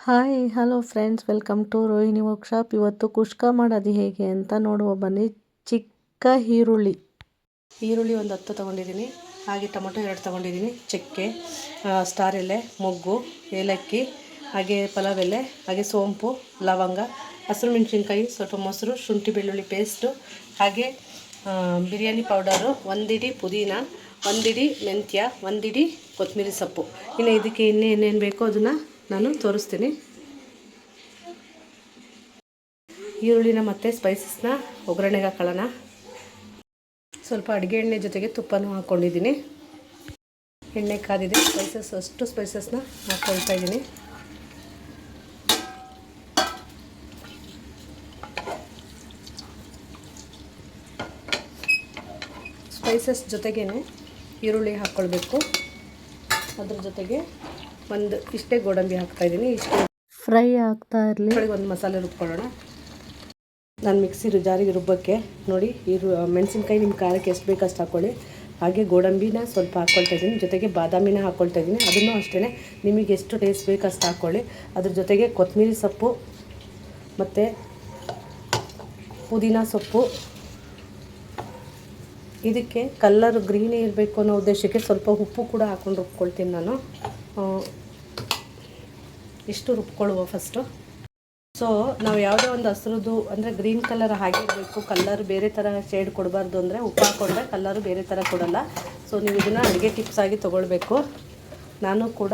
Hi hello friends, welcome to Rohini workshop. ಇವತ್ತು ಕುಷ್ಕ ಮಾಡೋದು ಹೇಗೆ ಅಂತ ನೋಡುವ ಬನ್ನಿ. ಚಿಕ್ಕ ಈರುಳ್ಳಿ ಒಂದು 10 ತೊಗೊಂಡಿದ್ದೀನಿ. ಹಾಗೆ ಟೊಮೊಟೊ 2 ತೊಗೊಂಡಿದ್ದೀನಿ. ಚಕ್ಕೆ, ಸ್ಟಾರ್ ಎಲೆ, ಮೊಗ್ಗು, ಏಲಕ್ಕಿ, ಹಾಗೆ ಪಲಾವ್ ಎಲೆ, ಹಾಗೆ ಸೋಂಪು, ಲವಂಗ, ಹಸಿರು ಮೆಣಸಿನ್ಕಾಯಿ, ಸ್ವಲ್ಪ ಮೊಸರು, ಶುಂಠಿ ಬೆಳ್ಳುಳ್ಳಿ ಪೇಸ್ಟು, ಹಾಗೆ ಬಿರಿಯಾನಿ ಪೌಡರು, 1 ಹಿಡಿ ಪುದೀನ, 1 ಹಿಡಿ ಮೆಂತ್ಯ, 1 ಹಿಡಿ ಕೊತ್ತಂಬರಿ ಸೊಪ್ಪು. ಇನ್ನು ಇದಕ್ಕೆ ಇನ್ನೇನೇನು ಬೇಕೋ ಅದನ್ನು ನಾನು ತೋರಿಸ್ತೀನಿ. ಈರುಳ್ಳಿನ ಮತ್ತು ಸ್ಪೈಸಸ್ನ ಒಗ್ಗರಣೆಗೆ ಹಾಕೊಳ್ಳೋಣ. ಸ್ವಲ್ಪ ಅಡುಗೆ ಎಣ್ಣೆ ಜೊತೆಗೆ ತುಪ್ಪನೂ ಹಾಕ್ಕೊಂಡಿದ್ದೀನಿ. ಎಣ್ಣೆ ಕಾದಿದೆ. ಸ್ಪೈಸಸ್ನ ಹಾಕ್ಕೊಳ್ತಾ ಇದ್ದೀನಿ. ಸ್ಪೈಸಸ್ ಜೊತೆಗೇ ಈರುಳ್ಳಿ ಹಾಕ್ಕೊಳ್ಬೇಕು. ಅದ್ರ ಜೊತೆಗೆ ಇಷ್ಟೇ ಗೋಡಂಬಿ ಹಾಕ್ತಾಯಿದ್ದೀನಿ. ಇಷ್ಟೇ ಫ್ರೈ ಆಗ್ತಾ ಇರಲಿ. ಒಂದು ಮಸಾಲೆ ರುಬ್ಕೊಳ್ಳೋಣ. ನಾನು ಮಿಕ್ಸಿ ಜಾರಿಗೆ ರುಬ್ಬಕ್ಕೆ ನೋಡಿ, ಮೆಣಸಿನ್ಕಾಯಿ ನಿಮ್ಮ ಖಾರಕ್ಕೆ ಎಷ್ಟು ಬೇಕು ಅಷ್ಟು ಹಾಕ್ಕೊಳ್ಳಿ. ಹಾಗೆ ಗೋಡಂಬಿನ ಸ್ವಲ್ಪ ಹಾಕ್ಕೊಳ್ತಾ ಇದ್ದೀನಿ. ಜೊತೆಗೆ ಬಾದಾಮಿನ ಹಾಕ್ಕೊಳ್ತಾ ಇದ್ದೀನಿ. ಅದನ್ನು ಅಷ್ಟೇ ನಿಮಗೆ ಎಷ್ಟು ಟೇಸ್ಟ್ ಬೇಕು ಅಷ್ಟು ಹಾಕ್ಕೊಳ್ಳಿ. ಅದ್ರ ಜೊತೆಗೆ ಕೊತ್ತಂಬರಿ ಸೊಪ್ಪು ಮತ್ತು ಪುದೀನ ಸೊಪ್ಪು. ಇದಕ್ಕೆ ಕಲ್ಲರ್ ಗ್ರೀನೇ ಇರಬೇಕು ಅನ್ನೋ ಉದ್ದೇಶಕ್ಕೆ ಸ್ವಲ್ಪ ಉಪ್ಪು ಕೂಡ ಹಾಕ್ಕೊಂಡು ರುಬ್ಕೊಳ್ತೀನಿ ನಾನು. ಇಷ್ಟು ರುಬ್ಕೊಳ್ಳುವ ಫಸ್ಟು. ಸೊ ನಾವು ಯಾವುದೇ ಒಂದು ಹಸಿರುದು ಅಂದರೆ ಗ್ರೀನ್ ಕಲರ್ ಹಾಗೆ ಇರಬೇಕು. ಕಲ್ಲರ್ ಬೇರೆ ಥರ ಶೇಡ್ ಕೊಡಬಾರ್ದು. ಅಂದರೆ ಉಪ್ಪು ಹಾಕ್ಕೊಂಡ್ರೆ ಕಲ್ಲರು ಬೇರೆ ಥರ ಕೊಡೋಲ್ಲ. ಸೊ ನೀವು ಇದನ್ನು ಅಡುಗೆ ಟಿಪ್ಸ್ ಆಗಿ ತೊಗೊಳ್ಬೇಕು. ನಾನು ಕೂಡ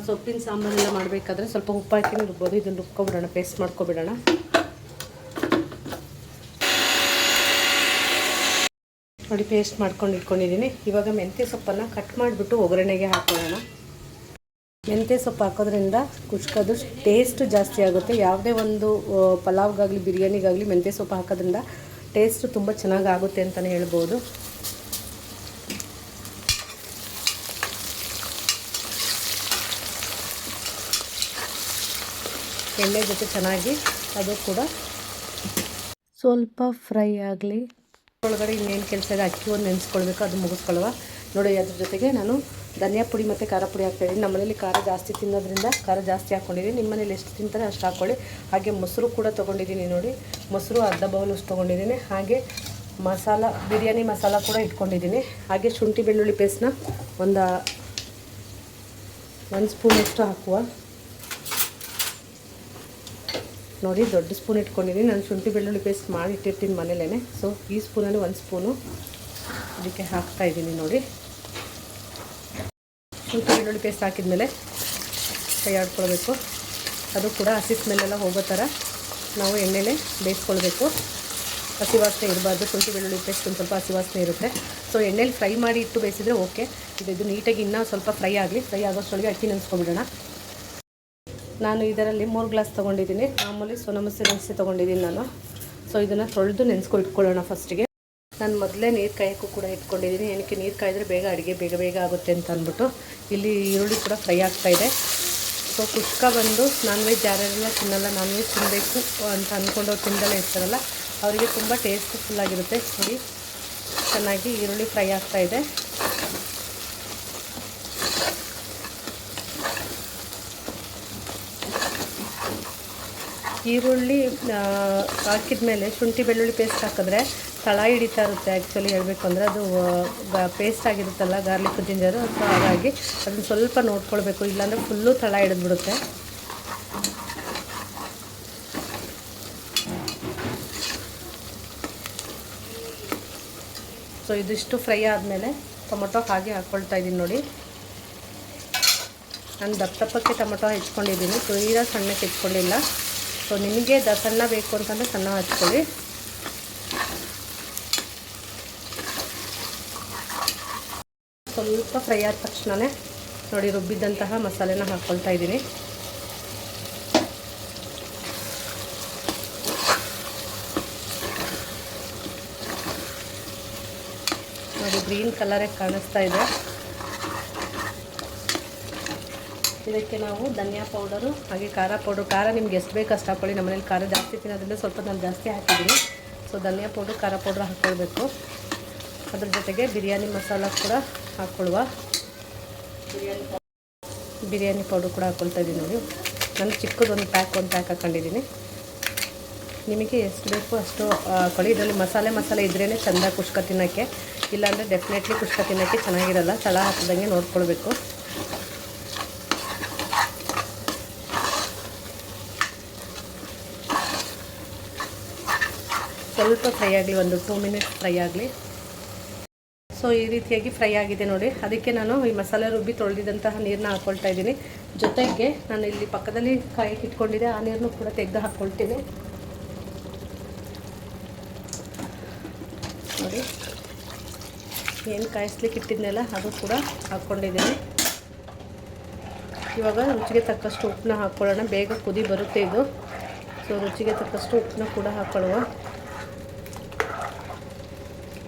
ಸೊಪ್ಪಿನ ಸಾಂಬಾರೆಲ್ಲ ಮಾಡಬೇಕಾದ್ರೆ ಸ್ವಲ್ಪ ಉಪ್ಪು ಹಾಕಿ ರುಬ್ಬೋದು. ಇದನ್ನು ರುಬ್ಕೊಬಿಡೋಣ, ಪೇಸ್ಟ್ ಮಾಡ್ಕೊಬಿಡೋಣ. ನೋಡಿ, ಪೇಸ್ಟ್ ಮಾಡ್ಕೊಂಡು ಇಟ್ಕೊಂಡಿದ್ದೀನಿ. ಇವಾಗ ಮೆಂತ್ಯ ಸೊಪ್ಪನ್ನು ಕಟ್ ಮಾಡಿಬಿಟ್ಟು ಒಗ್ಗರಣೆಗೆ ಹಾಕೊಳ್ಳೋಣ. ಮೆಂತ್ಯ ಸೊಪ್ಪು ಹಾಕೋದ್ರಿಂದ ಕುಷ್ಕದು ಟೇಸ್ಟ್ ಜಾಸ್ತಿ ಆಗುತ್ತೆ. ಯಾವುದೇ ಒಂದು ಪಲಾವ್ಗಾಗಲಿ ಬಿರಿಯಾನಿಗಾಗಲಿ ಮೆಂತ್ಯ ಸೊಪ್ಪು ಹಾಕೋದ್ರಿಂದ ಟೇಸ್ಟು ತುಂಬ ಚೆನ್ನಾಗಾಗುತ್ತೆ ಅಂತಲೇ ಹೇಳ್ಬೋದು. ಎಣ್ಣೆ ಜೊತೆ ಚೆನ್ನಾಗಿ ಅದು ಕೂಡ ಸ್ವಲ್ಪ ಫ್ರೈ ಆಗಲಿ. ಒಳಗಡೆ ಇನ್ನೇನು ಕೆಲಸ ಇದೆ, ಅಕ್ಕಿ ಒಂದು ನೆನೆಸ್ಕೊಳ್ಬೇಕು, ಅದು ಮುಗಿಸ್ಕೊಳ್ಳುವ. ನೋಡಿ, ಅದ್ರ ಜೊತೆಗೆ ನಾನು ಧನಿಯಾ ಪುಡಿ ಮತ್ತು ಖಾರ ಪುಡಿ ಹಾಕ್ತಾಯಿದ್ದೀನಿ. ನಮ್ಮ ಮನೇಲಿ ಖಾರ ಜಾಸ್ತಿ ತಿನ್ನೋದ್ರಿಂದ ಖಾರ ಜಾಸ್ತಿ ಹಾಕ್ಕೊಂಡಿದ್ದೀನಿ. ನಿಮ್ಮ ಮನೇಲಿ ಎಷ್ಟು ತಿಂತಾರೆ ಅಷ್ಟು ಹಾಕ್ಕೊಳ್ಳಿ. ಹಾಗೆ ಮೊಸರು ಕೂಡ ತೊಗೊಂಡಿದ್ದೀನಿ. ನೋಡಿ, ಮೊಸರು ಅರ್ಧ ಬೌಲಷ್ಟು ತೊಗೊಂಡಿದ್ದೀನಿ. ಹಾಗೆ ಬಿರಿಯಾನಿ ಮಸಾಲ ಕೂಡ ಇಟ್ಕೊಂಡಿದ್ದೀನಿ. ಹಾಗೆ ಶುಂಠಿ ಬೆಳ್ಳುಳ್ಳಿ ಪೇಸ್ಟ್ನ ಒಂದು ಸ್ಪೂನಷ್ಟು ಹಾಕುವ. ನೋಡಿ, ದೊಡ್ಡ ಸ್ಪೂನ್ ಇಟ್ಕೊಂಡಿದ್ದೀನಿ. ನಾನು ಶುಂಠಿ ಬೆಳ್ಳುಳ್ಳಿ ಪೇಸ್ಟ್ ಮಾಡಿ ಇಟ್ಟಿರ್ತೀನಿ ಮನೇಲೇ. ಸೊ ಈ ಸ್ಪೂನಲ್ಲಿ 1 ಸ್ಪೂನು ಇದಕ್ಕೆ ಹಾಕ್ತಾಯಿದ್ದೀನಿ. ನೋಡಿ, ಶುಂಠಿ ಬೆಳ್ಳುಳ್ಳಿ ಪೇಸ್ಟ್ ಹಾಕಿದ್ಮೇಲೆ ಕೈ ಆಡ್ಕೊಳ್ಬೇಕು. ಅದು ಕೂಡ ಹಸಿ ಸ್ಮೆಲ್ಲೆಲ್ಲ ಹೋಗೋ ಥರ ನಾವು ಎಣ್ಣೆಲೇ ಬೇಯಿಸ್ಕೊಳ್ಬೇಕು. ಹಸಿ ವಾಸನೆ ಇರಬಾರ್ದು. ಶುಂಠಿ ಬೆಳ್ಳುಳ್ಳಿ ಪೇಸ್ಟ್ ಒಂದು ಸ್ವಲ್ಪ ಹಸಿ ವಾಸನೆ ಇರುತ್ತೆ. ಸೊ ಎಣ್ಣೆಲಿ ಫ್ರೈ ಮಾಡಿ ಇಟ್ಟು ಬೇಯಿಸಿದ್ರೆ ಓಕೆ. ಇದು ನೀಟಾಗಿ ಇನ್ನೂ ಸ್ವಲ್ಪ ಫ್ರೈ ಆಗಲಿ. ಫ್ರೈ ಆಗೋಷ್ಟರೊಳಗೆ ಅಕ್ಕಿ ನೆನೆಸ್ಕೊಬಿಡೋಣ. ನಾನು ಇದರಲ್ಲಿ 3 ಗ್ಲಾಸ್ ತೊಗೊಂಡಿದ್ದೀನಿ. ಮಾಮೂಲಿ ಸೋನಾ ಮಸೂರಿ ನೆನೆಸಿ ತೊಗೊಂಡಿದ್ದೀನಿ ನಾನು. ಸೊ ಇದನ್ನು ತೊಳೆದು ಇಟ್ಕೊಳ್ಳೋಣ ಫಸ್ಟಿಗೆ. ನಾನು ಮೊದಲೇ ನೀರು ಕಾಯೋಕ್ಕೂ ಕೂಡ ಇಟ್ಕೊಂಡಿದ್ದೀನಿ. ಏನಕ್ಕೆ ನೀರು ಕಾಯಿದ್ರೆ ಅಡುಗೆ ಬೇಗ ಆಗುತ್ತೆ ಅಂತ ಅಂದ್ಬಿಟ್ಟು. ಇಲ್ಲಿ ಈರುಳ್ಳಿ ಕೂಡ ಫ್ರೈ ಆಗ್ತಾಯಿದೆ. ಸೊ ಕುಷ್ಕ ಬಂದು ನಾನ್ ವೆಜ್ ಯಾರ್ಯಾರೆಲ್ಲ ತಿನ್ನಲ್ಲ, ನಾನ್ ವೆಜ್ ತಿನ್ನಬೇಕು ಅಂತ ಅಂದ್ಕೊಂಡು ತಿಂದಲೇ ಇರ್ತಾರಲ್ಲ, ಅವರಿಗೆ ತುಂಬ ಟೇಸ್ಟ್ಫುಲ್ಲಾಗಿರುತ್ತೆ. ನೋಡಿ, ಚೆನ್ನಾಗಿ ಈರುಳ್ಳಿ ಫ್ರೈ ಆಗ್ತಾಯಿದೆ. ಈರುಳ್ಳಿ ಹಾಕಿದ ಮೇಲೆ ಶುಂಠಿ ಬೆಳ್ಳುಳ್ಳಿ ಪೇಸ್ಟ್ ಹಾಕಿದ್ರೆ ತಳ ಹಿಡಿತಾ ಇರುತ್ತೆ. ಆ್ಯಕ್ಚುಲಿ ಹೇಳಬೇಕು ಅಂದರೆ ಅದು ಪೇಸ್ಟ್ ಆಗಿರುತ್ತಲ್ಲ, ಗಾರ್ಲಿಕ್ ಜಿಂಜರು. ಸೊ ಹಾಗಾಗಿ ಅದನ್ನು ಸ್ವಲ್ಪ ನೋಡ್ಕೊಳ್ಬೇಕು, ಇಲ್ಲಾಂದರೆ ಫುಲ್ಲು ತಳ ಹಿಡಿದ್ಬಿಡುತ್ತೆ. ಸೊ ಇದಿಷ್ಟು ಫ್ರೈ ಆದಮೇಲೆ ಟೊಮೊಟೊ ಹಾಗೆ ಹಾಕ್ಕೊಳ್ತಾ ಇದ್ದೀನಿ. ನೋಡಿ, ನಾನು ದಪ್ಪಕ್ಕೆ ಟೊಮೊಟೊ ಹೆಚ್ಕೊಂಡಿದ್ದೀನಿ. ತೀರಾ ಸಣ್ಣಕ್ಕೆ ಹೆಚ್ಕೊಂಡಿಲ್ಲ. ಸೊ ನಿಮಗೆ ಸಣ್ಣ ಬೇಕು ಅಂತಂದರೆ ಸಣ್ಣ ಹಚ್ಕೊಳ್ಳಿ. ಸ್ವಲ್ಪ ಫ್ರೈ ಆದ ತಕ್ಷಣವೇ ನೋಡಿ, ರುಬ್ಬಿದ್ದಂತಹ ಮಸಾಲೆನ ಹಾಕ್ಕೊಳ್ತಾ ಇದ್ದೀನಿ. ನೋಡಿ, ಗ್ರೀನ್ ಕಲರೇ ಕಾಣಿಸ್ತಾ ಇದೆ. ಇದಕ್ಕೆ ನಾವು ಧನಿಯಾ ಪೌಡರು ಹಾಗೆ ಖಾರ ಪೌಡರ್, ಖಾರ ನಿಮ್ಗೆ ಎಷ್ಟು ಬೇಕು ಅಷ್ಟು ಹಾಕ್ಕೊಳ್ಳಿ. ನಮ್ಮ ಮನೇಲಿ ಖಾರ ಜಾಸ್ತಿ ತಿನ್ನೋದ್ರಿಂದ ಸ್ವಲ್ಪ ನಾನು ಜಾಸ್ತಿ ಹಾಕಿದ್ದೀನಿ. ಸೊ ಧನಿಯಾ ಪೌಡ್ರು ಖಾರ ಪೌಡ್ರ್ ಹಾಕ್ಕೊಳ್ಬೇಕು. ಅದ್ರ ಜೊತೆಗೆ ಬಿರಿಯಾನಿ ಮಸಾಲ ಕೂಡ ಹಾಕ್ಕೊಳ್ಳುವ. ಬಿರಿಯಾನಿ ಪೌಡರ್ ಕೂಡ ಹಾಕ್ಕೊಳ್ತಾ ಇದ್ದೀನಿ ನೋಡಿ. ನಾನು ಚಿಕ್ಕದೊಂದು ಪ್ಯಾಕ್ ಹಾಕ್ಕೊಂಡಿದ್ದೀನಿ. ನಿಮಗೆ ಎಷ್ಟು ಬೇಕೋ ಅಷ್ಟು ಹಾಕೊಳ್ಳಿ. ಇದರಲ್ಲಿ ಮಸಾಲೆ ಇದ್ರೇ ಚೆಂದ ಕುಷ್ಕ ತಿನ್ನೋಕ್ಕೆ, ಇಲ್ಲಾಂದರೆ ಡೆಫಿನೆಟ್ಲಿ ಕುಷ್ಕ ತಿನ್ನೋಕ್ಕೆ ಚೆನ್ನಾಗಿರಲ್ಲ. ತಳ ಹಾಕಿದಂಗೆ ನೋಡ್ಕೊಳ್ಬೇಕು. ಸ್ವಲ್ಪ ಫ್ರೈ ಆಗಲಿ, ಒಂದು 2 ಮಿನಿಟ್ಸ್ ಫ್ರೈ ಆಗಲಿ. ಸೊ ಈ ರೀತಿಯಾಗಿ ಫ್ರೈ ಆಗಿದೆ ನೋಡಿ. ಅದಕ್ಕೆ ನಾನು ಈ ಮಸಾಲೆ ರುಬ್ಬಿ ತೊಳೆದಿದ್ದಂತಹ ನೀರನ್ನ ಹಾಕ್ಕೊಳ್ತಾ ಇದ್ದೀನಿ. ಜೊತೆಗೆ ನಾನು ಇಲ್ಲಿ ಪಕ್ಕದಲ್ಲಿ ಕಾಯಕ್ಕೆ ಇಟ್ಕೊಂಡಿದ್ದೆ, ಆ ನೀರನ್ನು ಕೂಡ ತೆಗೆದು ಹಾಕ್ಕೊಳ್ತೀನಿ ನೋಡಿ. ಏನು ಕಾಯಿಸ್ಲಿಕ್ಕೆ ಇಟ್ಟಿದ್ನೆಲ್ಲ ಅದು ಕೂಡ ಹಾಕ್ಕೊಂಡಿದ್ದೀನಿ. ಇವಾಗ ರುಚಿಗೆ ತಕ್ಕಷ್ಟು ಉಪ್ಪನ್ನ ಹಾಕ್ಕೊಳ್ಳೋಣ. ಬೇಗ ಕುದಿ ಬರುತ್ತೆ ಇದು. ಸೊ ರುಚಿಗೆ ತಕ್ಕಷ್ಟು ಉಪ್ಪನ್ನ ಕೂಡ ಹಾಕ್ಕೊಳ್ಳುವ.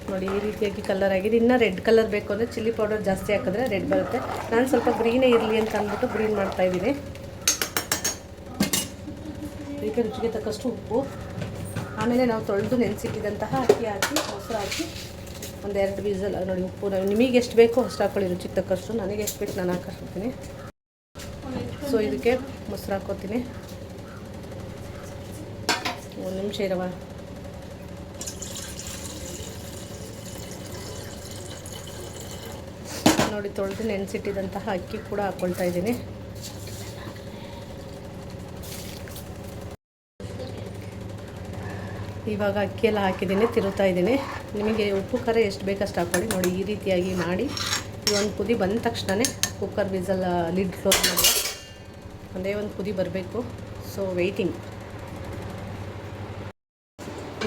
ನೋಡಿ ಈ ರೀತಿಯಾಗಿ ಕಲರ್ ಆಗಿದೆ. ಇನ್ನೂ ರೆಡ್ ಕಲರ್ ಬೇಕು ಅಂದರೆ ಚಿಲ್ಲಿ ಪೌಡರ್ ಜಾಸ್ತಿ ಹಾಕಿದ್ರೆ ರೆಡ್ ಬರುತ್ತೆ. ನಾನು ಸ್ವಲ್ಪ ಗ್ರೀನೇ ಇರಲಿ ಅಂತ ಅಂದ್ಬಿಟ್ಟು ಗ್ರೀನ್ ಮಾಡ್ತಾಯಿದ್ದೀನಿ. ಇದಕ್ಕೆ ರುಚಿಗೆ ತಕ್ಕಷ್ಟು ಉಪ್ಪು, ಆಮೇಲೆ ನಾವು ತೊಳೆದು ನೆನೆಸಿಟ್ಟಿದ್ದಂತಹ ಅಕ್ಕಿ ಹಾಕಿ ಮೊಸರು ಹಾಕಿ 1-2 ವಿಸಲ್ ನೋಡಿ. ಉಪ್ಪು ನಿಮಗೆ ಎಷ್ಟು ಬೇಕೋ ಅಷ್ಟು ಹಾಕ್ಕೊಳ್ಳಿ, ರುಚಿಗೆ ತಕ್ಕಷ್ಟು. ನನಗೆ ಎಷ್ಟು ಬೇಕು ನಾನು ಹಾಕಿರ್ತೀನಿ. ಸೊ ಇದಕ್ಕೆ ಮೊಸರು ಹಾಕ್ಕೋತೀನಿ. 1 ನಿಮಿಷ ಇರವ. ನೋಡಿ ತೊಳೆದು ನೆನೆಸಿಟ್ಟಿದ್ದಂತಹ ಅಕ್ಕಿ ಕೂಡ ಹಾಕ್ಕೊಳ್ತಾ ಇದ್ದೀನಿ. ಇವಾಗ ಅಕ್ಕಿಯೆಲ್ಲ ಹಾಕಿದ್ದೀನಿ, ತಿರುತ್ತಾ ಇದ್ದೀನಿ. ನಿಮಗೆ ಉಪ್ಪು ಖಾರ ಎಷ್ಟು ಬೇಕಷ್ಟು ಹಾಕ್ಕೊಳ್ಳಿ. ನೋಡಿ ಈ ರೀತಿಯಾಗಿ ಮಾಡಿ ಒಂದು ಕುದಿ ಬಂದ ತಕ್ಷಣವೇ ಕುಕ್ಕರ್ ವಿಸಲ್ ಲಿಡ್ ಕ್ಲೋಸ್ ಮಾಡಿ. ಒಂದೇ ಒಂದು ಕುದಿ ಬರಬೇಕು. So waiting.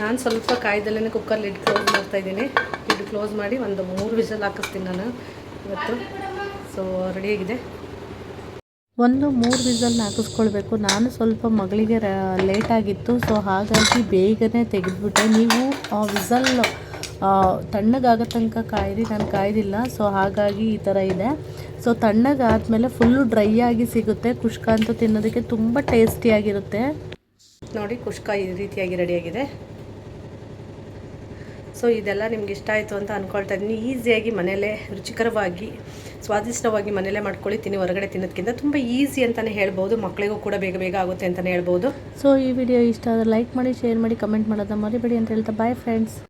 ನಾನು ಸ್ವಲ್ಪ ಕಾಯ್ದಲ್ಲೇ ಕುಕ್ಕರ್ ಲಿಡ್ ಕ್ಲೋಸ್ ಮಾಡ್ತಾಯಿದ್ದೀನಿ. ಲಿಡ್ ಕ್ಲೋಸ್ ಮಾಡಿ ಒಂದು 3 ವಿಸಲ್ ಹಾಕಿಸ್ತೀನಿ ನಾನು ಇವತ್ತು. ಸೊ ರೆಡಿಯಾಗಿದೆ. 3 ವಿಸಲ್ನ ಹಾಕಿಸ್ಕೊಳ್ಬೇಕು. ನಾನು ಸ್ವಲ್ಪ ಮಗಳಿಗೆ ಲೇಟಾಗಿತ್ತು, ಸೊ ಹಾಗಾಗಿ ಬೇಗನೆ ತೆಗೆದುಬಿಟ್ಟೆ. ನೀವು ಆ ವಿಸಲ್ ತಣ್ಣಗಾಗೋ ತನಕ ಕಾಯಿರಿ. ನಾನು ಕಾಯ್ದಿಲ್ಲ, ಸೊ ಹಾಗಾಗಿ ಈ ಥರ ಇದೆ. ಸೊ ತಣ್ಣಗಾದಮೇಲೆ ಫುಲ್ಲು ಡ್ರೈ ಆಗಿ ಸಿಗುತ್ತೆ. ಕುಷ್ಕ ಅಂತೂ ತಿನ್ನೋದಕ್ಕೆ ತುಂಬ ಟೇಸ್ಟಿಯಾಗಿರುತ್ತೆ. ನೋಡಿ ಕುಷ್ಕ ಈ ರೀತಿಯಾಗಿ ರೆಡಿಯಾಗಿದೆ. ಸೊ ಇದೆಲ್ಲ ನಿಮ್ಗೆ ಇಷ್ಟ ಆಯಿತು ಅಂತ ಅಂದ್ಕೊಳ್ತಾ ಇದ್ದೀನಿ. ಈಸಿಯಾಗಿ ಮನೆಯಲ್ಲೇ ರುಚಿಕರವಾಗಿ ಸ್ವಾದಿಷ್ಟವಾಗಿ ಮನೆಯಲ್ಲೇ ಮಾಡ್ಕೊಳ್ಳಿ. ತಿನ್ನಿ, ಹೊರಗಡೆ ತಿನ್ನೋದಕ್ಕಿಂತ ತುಂಬ ಈಸಿ ಅಂತಲೇ ಹೇಳ್ಬೋದು. ಮಕ್ಕಳಿಗೂ ಕೂಡ ಬೇಗ ಆಗುತ್ತೆ ಅಂತಲೇ ಹೇಳ್ಬೋದು. ಸೊ ಈ ವಿಡಿಯೋ ಇಷ್ಟ ಆದರೆ ಲೈಕ್ ಮಾಡಿ, ಶೇರ್ ಮಾಡಿ, ಕಮೆಂಟ್ ಮಾಡೋದನ್ನ ಮರಿಬೇಡಿ ಅಂತ ಹೇಳ್ತಾ ಬಾಯ್ ಫ್ರೆಂಡ್ಸ್.